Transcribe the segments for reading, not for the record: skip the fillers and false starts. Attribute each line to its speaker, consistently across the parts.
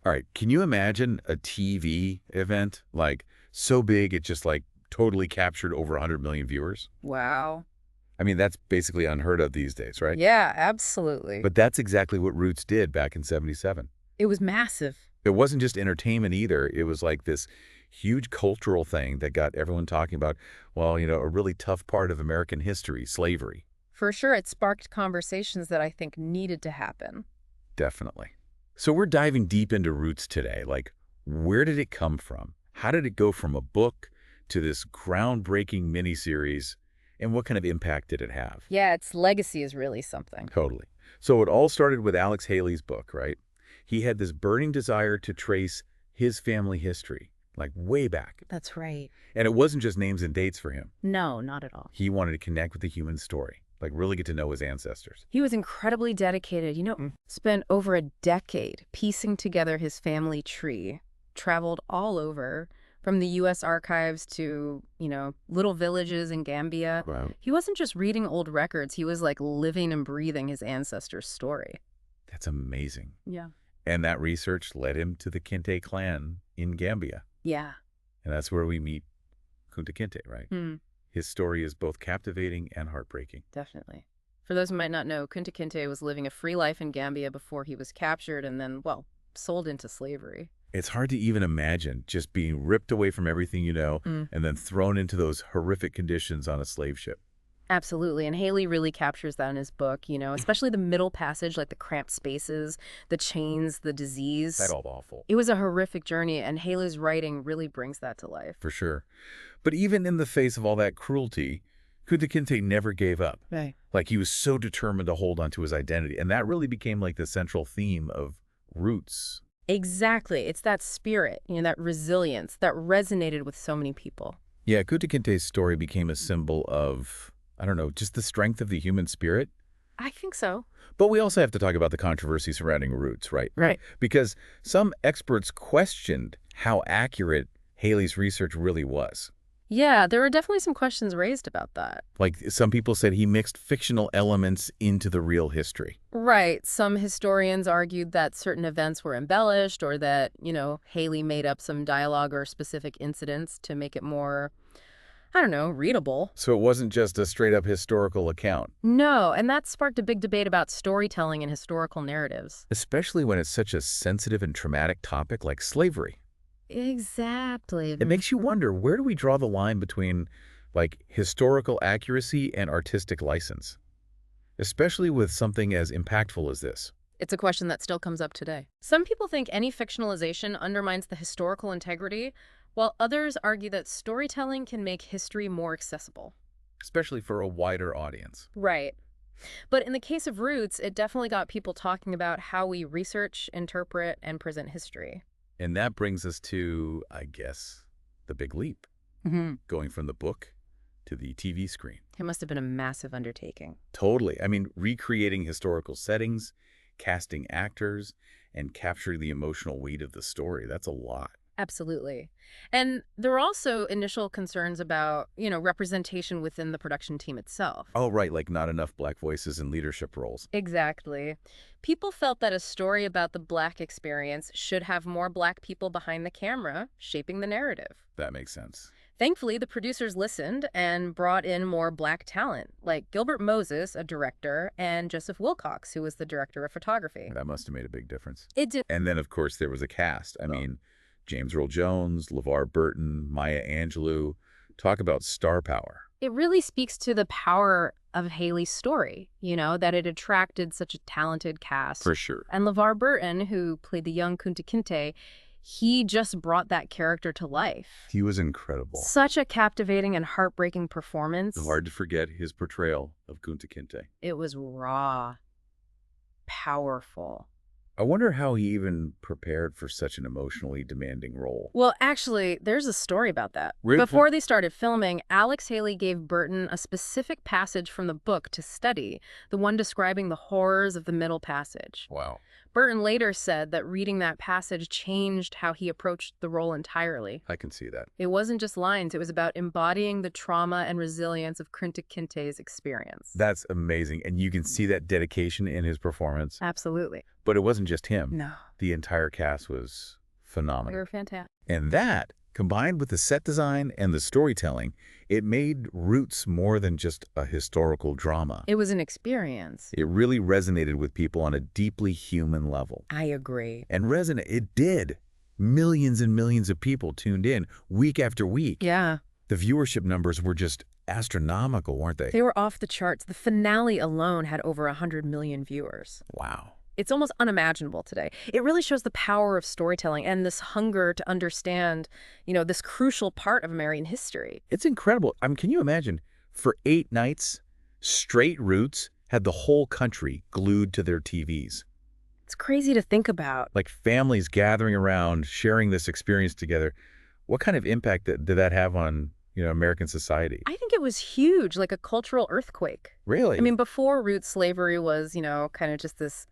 Speaker 1: All right, can you imagine a TV event, like, so big it just, like, totally captured over 100 million viewers?
Speaker 2: Wow.
Speaker 1: I mean, that's basically unheard of these days, right?
Speaker 2: Yeah, absolutely.
Speaker 1: But that's exactly what Roots did back in '77.
Speaker 2: It was massive.
Speaker 1: It wasn't just entertainment either. It was like this huge cultural thing that got everyone talking about, well, a really tough part of American history, slavery.
Speaker 2: For sure, it sparked conversations that I think needed to happen.
Speaker 1: Definitely. So we're diving deep into Roots today. Like, where did it come from? How did it go from a book to this groundbreaking miniseries? And what kind of impact did it have?
Speaker 2: Yeah, its legacy is really something.
Speaker 1: Totally. So it all started with Alex Haley's book, right? He had this burning desire to trace his family history, like way back.
Speaker 2: That's right.
Speaker 1: And it wasn't just names and dates for him.
Speaker 2: No, not at all.
Speaker 1: He wanted to connect with the human story, like really get to know his ancestors.
Speaker 2: He was incredibly dedicated. Spent over a decade piecing together his family tree, traveled all over, from the U.S. archives to, little villages in Gambia.
Speaker 1: Wow.
Speaker 2: He wasn't just reading old records. He was like living and breathing his ancestors' story.
Speaker 1: That's amazing.
Speaker 2: Yeah.
Speaker 1: And that research led him to the Kente clan in Gambia.
Speaker 2: Yeah.
Speaker 1: And that's where we meet Kunta Kinte, right?
Speaker 2: Hmm.
Speaker 1: His story is both captivating and heartbreaking.
Speaker 2: Definitely. For those who might not know, Kunta Kinte was living a free life in Gambia before he was captured and then, sold into slavery.
Speaker 1: It's hard to even imagine just being ripped away from everything you know and then thrown into those horrific conditions on a slave ship.
Speaker 2: Absolutely. And Haley really captures that in his book, especially the middle passage, like the cramped spaces, the chains, the disease.
Speaker 1: That's all awful.
Speaker 2: It was a horrific journey, and Haley's writing really brings that to life.
Speaker 1: For sure. But even in the face of all that cruelty, Kunta Kinte never gave up.
Speaker 2: Right.
Speaker 1: Like, he was so determined to hold on to his identity. And that really became like the central theme of Roots.
Speaker 2: Exactly. It's that spirit, that resilience that resonated with so many people.
Speaker 1: Yeah, Kunta Kinte's story became a symbol of, I don't know, just the strength of the human spirit.
Speaker 2: I think so.
Speaker 1: But we also have to talk about the controversy surrounding Roots, right?
Speaker 2: Right.
Speaker 1: Because some experts questioned how accurate Haley's research really was.
Speaker 2: Yeah, there were definitely some questions raised about that.
Speaker 1: Like, some people said he mixed fictional elements into the real history.
Speaker 2: Right. Some historians argued that certain events were embellished or that, Haley made up some dialogue or specific incidents to make it more, readable.
Speaker 1: So it wasn't just a straight-up historical account.
Speaker 2: No, and that sparked a big debate about storytelling and historical narratives.
Speaker 1: Especially when it's such a sensitive and traumatic topic like slavery.
Speaker 2: Exactly.
Speaker 1: It makes you wonder, where do we draw the line between, like, historical accuracy and artistic license? Especially with something as impactful as this.
Speaker 2: It's a question that still comes up today. Some people think any fictionalization undermines the historical integrity, while others argue that storytelling can make history more accessible.
Speaker 1: Especially for a wider audience.
Speaker 2: Right. But in the case of Roots, it definitely got people talking about how we research, interpret, and present history.
Speaker 1: And that brings us to, I guess, the big leap. Going from the book to the TV screen.
Speaker 2: It must have been a massive undertaking.
Speaker 1: Totally. I mean, recreating historical settings, casting actors, and capturing the emotional weight of the story. That's a lot.
Speaker 2: Absolutely. And there were also initial concerns about, representation within the production team itself.
Speaker 1: Oh, right, like not enough Black voices in leadership roles.
Speaker 2: Exactly. People felt that a story about the Black experience should have more Black people behind the camera, shaping the narrative.
Speaker 1: That makes sense.
Speaker 2: Thankfully, the producers listened and brought in more Black talent, like Gilbert Moses, a director, and Joseph Wilcox, who was the director of photography.
Speaker 1: That must have made a big difference.
Speaker 2: It did.
Speaker 1: And then, of course, there was a cast. I mean, James Earl Jones, LeVar Burton, Maya Angelou. Talk about star power.
Speaker 2: It really speaks to the power of Haley's story, that it attracted such a talented cast.
Speaker 1: For sure.
Speaker 2: And LeVar Burton, who played the young Kunta Kinte, he just brought that character to life.
Speaker 1: He was incredible.
Speaker 2: Such a captivating and heartbreaking performance.
Speaker 1: Hard to forget his portrayal of Kunta Kinte.
Speaker 2: It was raw, powerful.
Speaker 1: I wonder how he even prepared for such an emotionally demanding role.
Speaker 2: Well, actually, there's a story about that.
Speaker 1: Really?
Speaker 2: Before they started filming, Alex Haley gave Burton a specific passage from the book to study, the one describing the horrors of the Middle Passage.
Speaker 1: Wow.
Speaker 2: Burton later said that reading that passage changed how he approached the role entirely.
Speaker 1: I can see that.
Speaker 2: It wasn't just lines, it was about embodying the trauma and resilience of Kunta Kinte's experience.
Speaker 1: That's amazing. And you can see that dedication in his performance.
Speaker 2: Absolutely.
Speaker 1: But it wasn't just him.
Speaker 2: No.
Speaker 1: The entire cast was
Speaker 2: They
Speaker 1: phenomenal.
Speaker 2: were fantastic.
Speaker 1: And that, combined with the set design and the storytelling, it made Roots more than just a historical drama.
Speaker 2: It was an experience.
Speaker 1: It really resonated with people on a deeply human level.
Speaker 2: I agree.
Speaker 1: And it did. Millions and millions of people tuned in week after week.
Speaker 2: Yeah.
Speaker 1: The viewership numbers were just astronomical, weren't they?
Speaker 2: They were off the charts. The finale alone had over 100 million viewers.
Speaker 1: Wow.
Speaker 2: It's almost unimaginable today. It really shows the power of storytelling and this hunger to understand, this crucial part of American history.
Speaker 1: It's incredible. I mean, can you imagine? For 8 nights, straight Roots had the whole country glued to their TVs.
Speaker 2: It's crazy to think about.
Speaker 1: Like families gathering around, sharing this experience together. What kind of impact did that have on, American society?
Speaker 2: I think it was huge, like a cultural earthquake.
Speaker 1: Really?
Speaker 2: I mean, before Roots, slavery was, kind of just this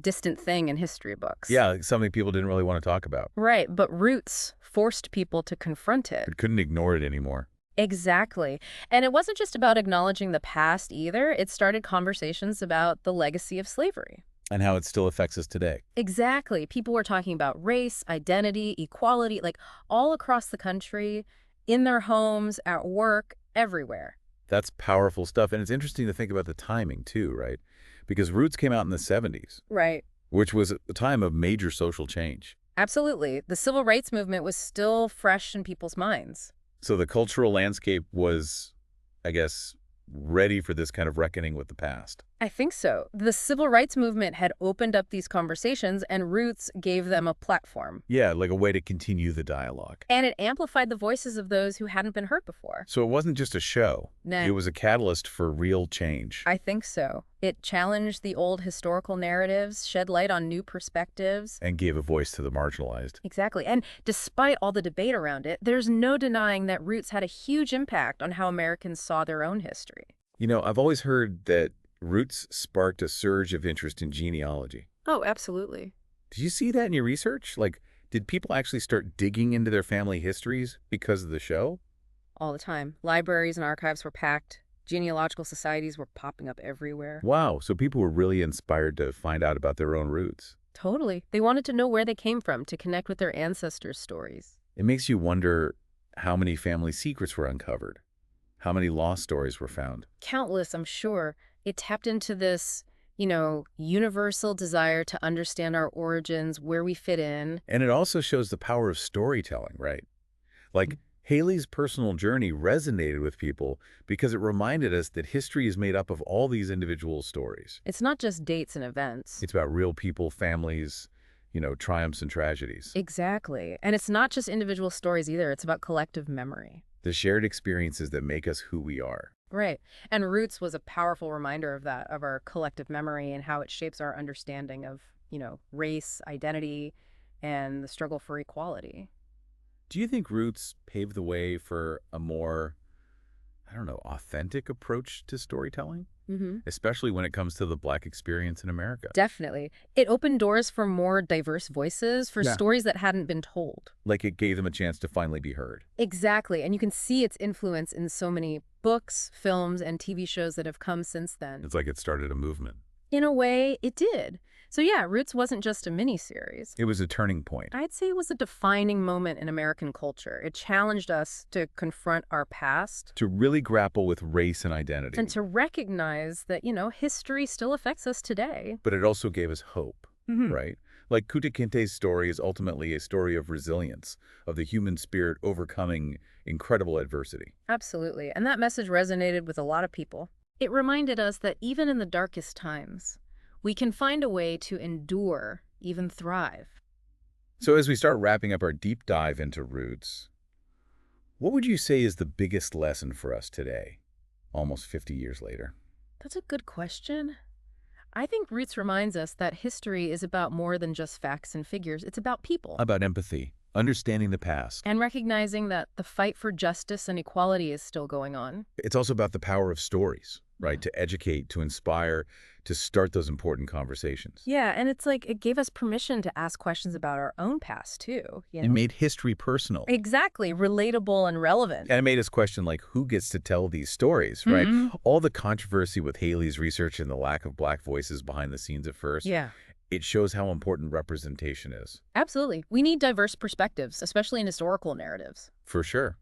Speaker 2: distant thing in history books.
Speaker 1: Yeah, like something people didn't really want to talk about.
Speaker 2: Right, but Roots forced people to confront it.
Speaker 1: But couldn't ignore it anymore.
Speaker 2: Exactly. And it wasn't just about acknowledging the past either. It started conversations about the legacy of slavery.
Speaker 1: And how it still affects us today.
Speaker 2: Exactly. People were talking about race, identity, equality, like all across the country, in their homes, at work, everywhere.
Speaker 1: That's powerful stuff. And it's interesting to think about the timing too, right? Because Roots came out in the 70s,
Speaker 2: Right.
Speaker 1: which was a time of major social change.
Speaker 2: Absolutely. The civil rights movement was still fresh in people's minds.
Speaker 1: So the cultural landscape was, I guess, ready for this kind of reckoning with the past.
Speaker 2: I think so. The civil rights movement had opened up these conversations, and Roots gave them a platform.
Speaker 1: Yeah, like a way to continue the dialogue.
Speaker 2: And it amplified the voices of those who hadn't been heard before.
Speaker 1: So it wasn't just a show.
Speaker 2: No.
Speaker 1: It was a catalyst for real change.
Speaker 2: I think so. It challenged the old historical narratives, shed light on new perspectives.
Speaker 1: And gave a voice to the marginalized.
Speaker 2: Exactly. And despite all the debate around it, there's no denying that Roots had a huge impact on how Americans saw their own history.
Speaker 1: I've always heard that Roots sparked a surge of interest in genealogy.
Speaker 2: Oh, absolutely.
Speaker 1: Did you see that in your research? Like, did people actually start digging into their family histories because of the show?
Speaker 2: All the time. Libraries and archives were packed. Genealogical societies were popping up everywhere.
Speaker 1: Wow, so people were really inspired to find out about their own roots.
Speaker 2: Totally. They wanted to know where they came from, to connect with their ancestors' stories.
Speaker 1: It makes you wonder how many family secrets were uncovered, how many lost stories were found.
Speaker 2: Countless, I'm sure. It tapped into this, universal desire to understand our origins, where we fit in.
Speaker 1: And it also shows the power of storytelling, right? Like, Haley's personal journey resonated with people because it reminded us that history is made up of all these individual stories.
Speaker 2: It's not just dates and events.
Speaker 1: It's about real people, families, triumphs and tragedies.
Speaker 2: Exactly. And it's not just individual stories either. It's about collective memory.
Speaker 1: The shared experiences that make us who we are.
Speaker 2: Right. And Roots was a powerful reminder of that, of our collective memory and how it shapes our understanding of, race, identity, and the struggle for equality.
Speaker 1: Do you think Roots paved the way for a more, authentic approach to storytelling? Especially when it comes to the Black experience in America.
Speaker 2: Definitely. It opened doors for more diverse voices, for stories that hadn't been told.
Speaker 1: Like it gave them a chance to finally be heard.
Speaker 2: Exactly. And you can see its influence in so many books, films, and TV shows that have come since then.
Speaker 1: It's like it started a movement.
Speaker 2: In a way, it did. So yeah, Roots wasn't just a miniseries.
Speaker 1: It was a turning point.
Speaker 2: I'd say it was a defining moment in American culture. It challenged us to confront our past.
Speaker 1: To really grapple with race and identity.
Speaker 2: And to recognize that, history still affects us today.
Speaker 1: But it also gave us hope, right? Like Kunta Kinte's story is ultimately a story of resilience, of the human spirit overcoming incredible adversity.
Speaker 2: Absolutely. And that message resonated with a lot of people. It reminded us that even in the darkest times, we can find a way to endure, even thrive.
Speaker 1: So as we start wrapping up our deep dive into Roots, what would you say is the biggest lesson for us today, almost 50 years later?
Speaker 2: That's a good question. I think Roots reminds us that history is about more than just facts and figures. It's about people.
Speaker 1: About empathy, understanding the past.
Speaker 2: And recognizing that the fight for justice and equality is still going on.
Speaker 1: It's also about the power of stories. right? To educate, to inspire, to start those important conversations.
Speaker 2: Yeah, and it's like it gave us permission to ask questions about our own past, too.
Speaker 1: It made history personal.
Speaker 2: Exactly, relatable and relevant.
Speaker 1: And it made us question, like, who gets to tell these stories, right? All the controversy with Haley's research and the lack of Black voices behind the scenes at first,
Speaker 2: Yeah.
Speaker 1: it shows how important representation is.
Speaker 2: Absolutely. We need diverse perspectives, especially in historical narratives.
Speaker 1: For sure.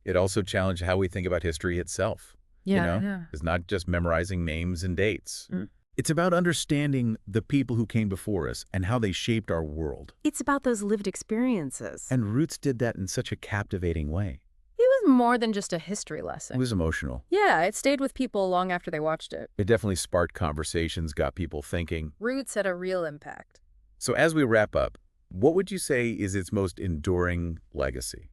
Speaker 1: It also challenged how we think about history itself.
Speaker 2: Yeah.
Speaker 1: It's not just memorizing names and dates.
Speaker 2: Mm.
Speaker 1: It's about understanding the people who came before us and how they shaped our world.
Speaker 2: It's about those lived experiences.
Speaker 1: And Roots did that in such a captivating way.
Speaker 2: It was more than just a history
Speaker 1: It
Speaker 2: lesson.
Speaker 1: was emotional.
Speaker 2: Yeah, it stayed with people long after they watched it.
Speaker 1: It definitely sparked conversations, got people thinking.
Speaker 2: Roots had a real impact.
Speaker 1: So as we wrap up, what would you say is its most enduring legacy?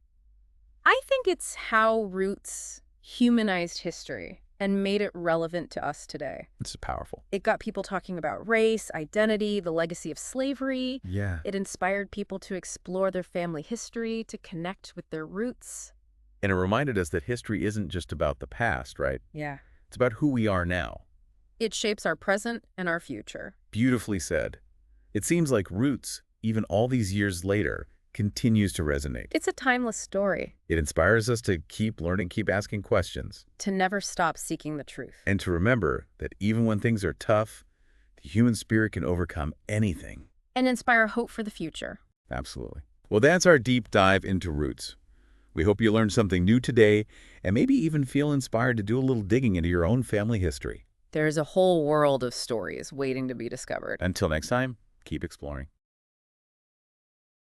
Speaker 2: I think it's how Roots humanized history and made it relevant to us today.
Speaker 1: It's powerful.
Speaker 2: It got people talking about race, identity, the legacy of slavery.
Speaker 1: Yeah.
Speaker 2: It inspired people to explore their family history, to connect with their roots.
Speaker 1: And it reminded us that history isn't just about the past, right?
Speaker 2: Yeah.
Speaker 1: It's about who we are now.
Speaker 2: It shapes our present and our future.
Speaker 1: Beautifully said. It seems like Roots, even all these years later, continues to resonate.
Speaker 2: It's a timeless story.
Speaker 1: It inspires us to keep learning, keep asking questions,
Speaker 2: To never stop seeking the truth.
Speaker 1: and to remember that even when things are tough, the human spirit can overcome anything.
Speaker 2: And inspire hope for the future.
Speaker 1: Absolutely. Well, that's our deep dive into Roots. We hope you learned something new today and maybe even feel inspired to do a little digging into your own family history.
Speaker 2: There's a whole world of stories waiting to be discovered.
Speaker 1: Until next time, keep exploring.